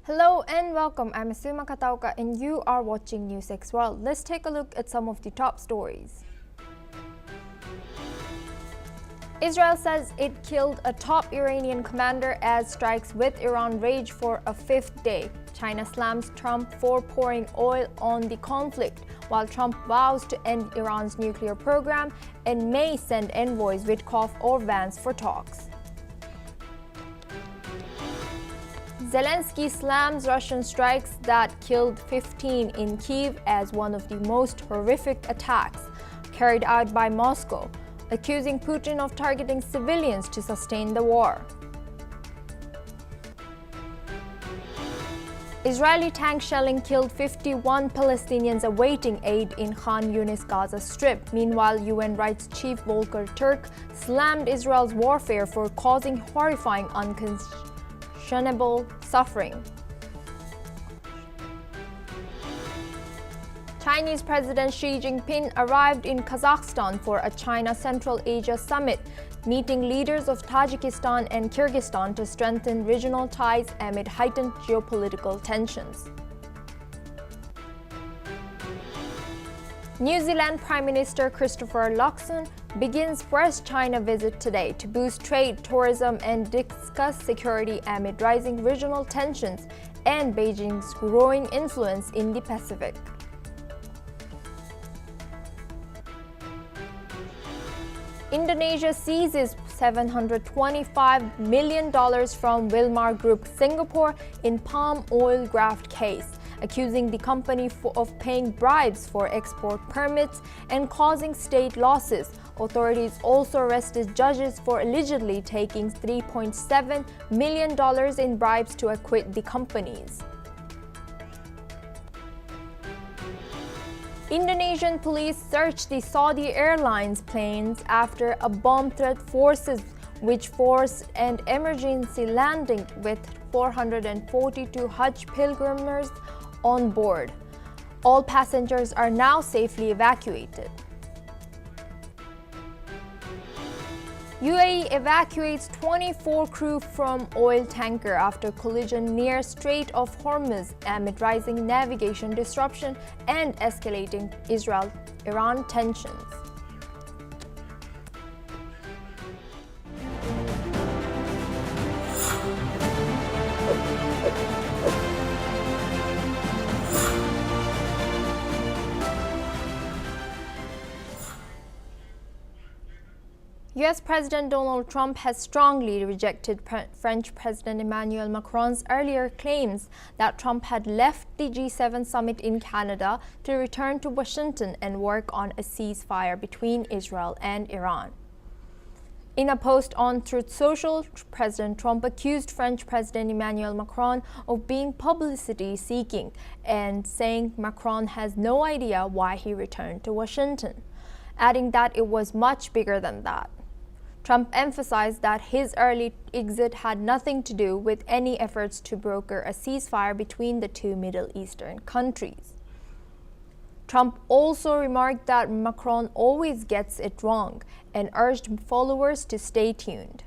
Hello and welcome. I'm Asuma Kataoka and you are watching NewsX World. Let's take a look at some of the top stories. Israel says it killed a top Iranian commander as strikes with Iran rage for a fifth day. China slams Trump for pouring oil on the conflict, while Trump vows to end Iran's nuclear program and may send envoys Witkoff or Vance for talks. Zelensky slams Russian strikes that killed 15 in Kyiv as one of the most horrific attacks carried out by Moscow, accusing Putin of targeting civilians to sustain the war. Israeli tank shelling killed 51 Palestinians awaiting aid in Khan Yunis Gaza Strip. Meanwhile, UN Rights Chief Volker Turk slammed Israel's warfare for causing horrifying, unconscionable suffering. Chinese President Xi Jinping arrived in Kazakhstan for a China Central Asia summit, meeting leaders of Tajikistan and Kyrgyzstan to strengthen regional ties amid heightened geopolitical tensions. New Zealand Prime Minister Christopher Luxon begins first China visit today to boost trade, tourism, and discuss security amid rising regional tensions and Beijing's growing influence in the Pacific. Indonesia seizes $725 million from Wilmar Group Singapore in palm oil graft case, accusing the company of paying bribes for export permits and causing state losses. Authorities also arrested judges for allegedly taking $3.7 million in bribes to acquit the companies. Indonesian police searched the Saudi Airlines planes after a bomb threat which forced an emergency landing with 442 Hajj pilgrims on board. All passengers are now safely evacuated. UAE evacuates 24 crew from oil tanker after collision near Strait of Hormuz amid rising navigation disruption and escalating Israel-Iran tensions. US President Donald Trump has strongly rejected French President Emmanuel Macron's earlier claims that Trump had left the G7 summit in Canada to return to Washington and work on a ceasefire between Israel and Iran. In a post on Truth Social, President Trump accused French President Emmanuel Macron of being publicity-seeking and saying Macron has no idea why he returned to Washington, adding that it was much bigger than that. Trump emphasized that his early exit had nothing to do with any efforts to broker a ceasefire between the two Middle Eastern countries. Trump also remarked that Macron always gets it wrong and urged followers to stay tuned.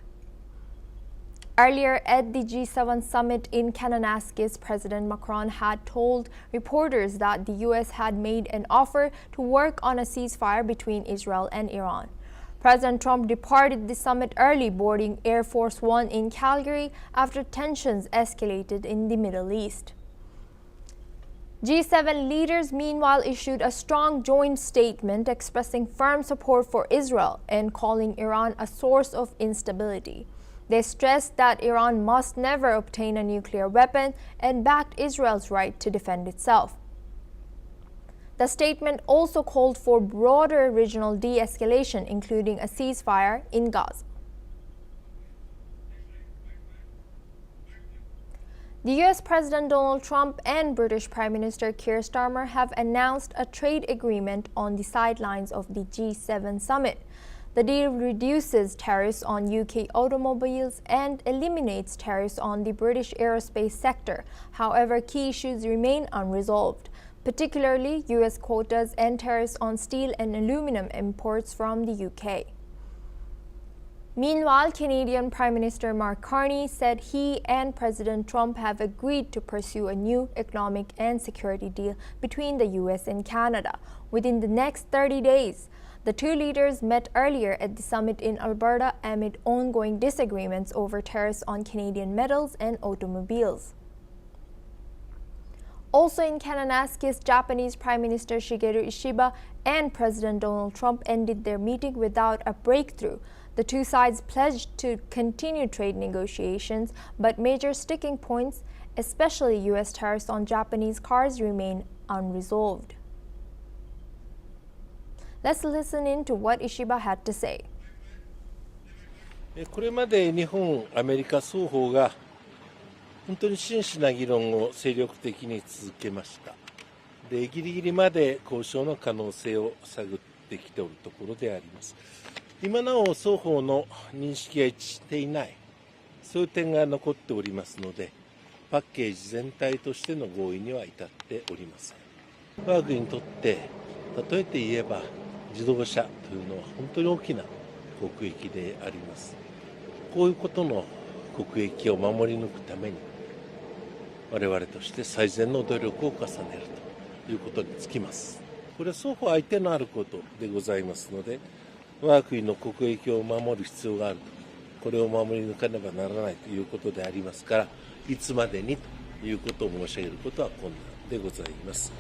Earlier at the G7 summit in Kananaskis, President Macron had told reporters that the US had made an offer to work on a ceasefire between Israel and Iran. President Trump departed the summit early, boarding Air Force One in Calgary after tensions escalated in the Middle East. G7 leaders meanwhile issued a strong joint statement expressing firm support for Israel and calling Iran a source of instability. They stressed that Iran must never obtain a nuclear weapon and backed Israel's right to defend itself. The statement also called for broader regional de-escalation, including a ceasefire in Gaza. The US President Donald Trump and British Prime Minister Keir Starmer have announced a trade agreement on the sidelines of the G7 summit. The deal reduces tariffs on UK automobiles and eliminates tariffs on the British aerospace sector. However, key issues remain unresolved, particularly US quotas and tariffs on steel and aluminum imports from the UK. Meanwhile, Canadian Prime Minister Mark Carney said he and President Trump have agreed to pursue a new economic and security deal between the US and Canada within the next 30 days. The two leaders met earlier at the summit in Alberta amid ongoing disagreements over tariffs on Canadian metals and automobiles. Also in Kananaskis, Japanese Prime Minister Shigeru Ishiba and President Donald Trump ended their meeting without a breakthrough. The two sides pledged to continue trade negotiations, but major sticking points, especially U.S. tariffs on Japanese cars, remain unresolved. Let's listen in to what Ishiba had to say. これまで日本、アメリカ双方が本当に真摯な議論を精力的に続けました。で、ギリギリまで交渉の可能性を探ってきておるところであります。今なお双方の認識が一致していない、そういう点が残っておりますので、パッケージ全体としての合意には至っておりません。我が国にとって例えて言えば自動車というのは本当に大きな国益であります。こういうことの国益を守り抜くために我々として最善の努力を重ねるということにつきます。これは双方相手のあることでございますので、我が国の国益を守る必要があると、これを守り抜かねばならないということでありますから、いつまでにということを申し上げることは困難でございます。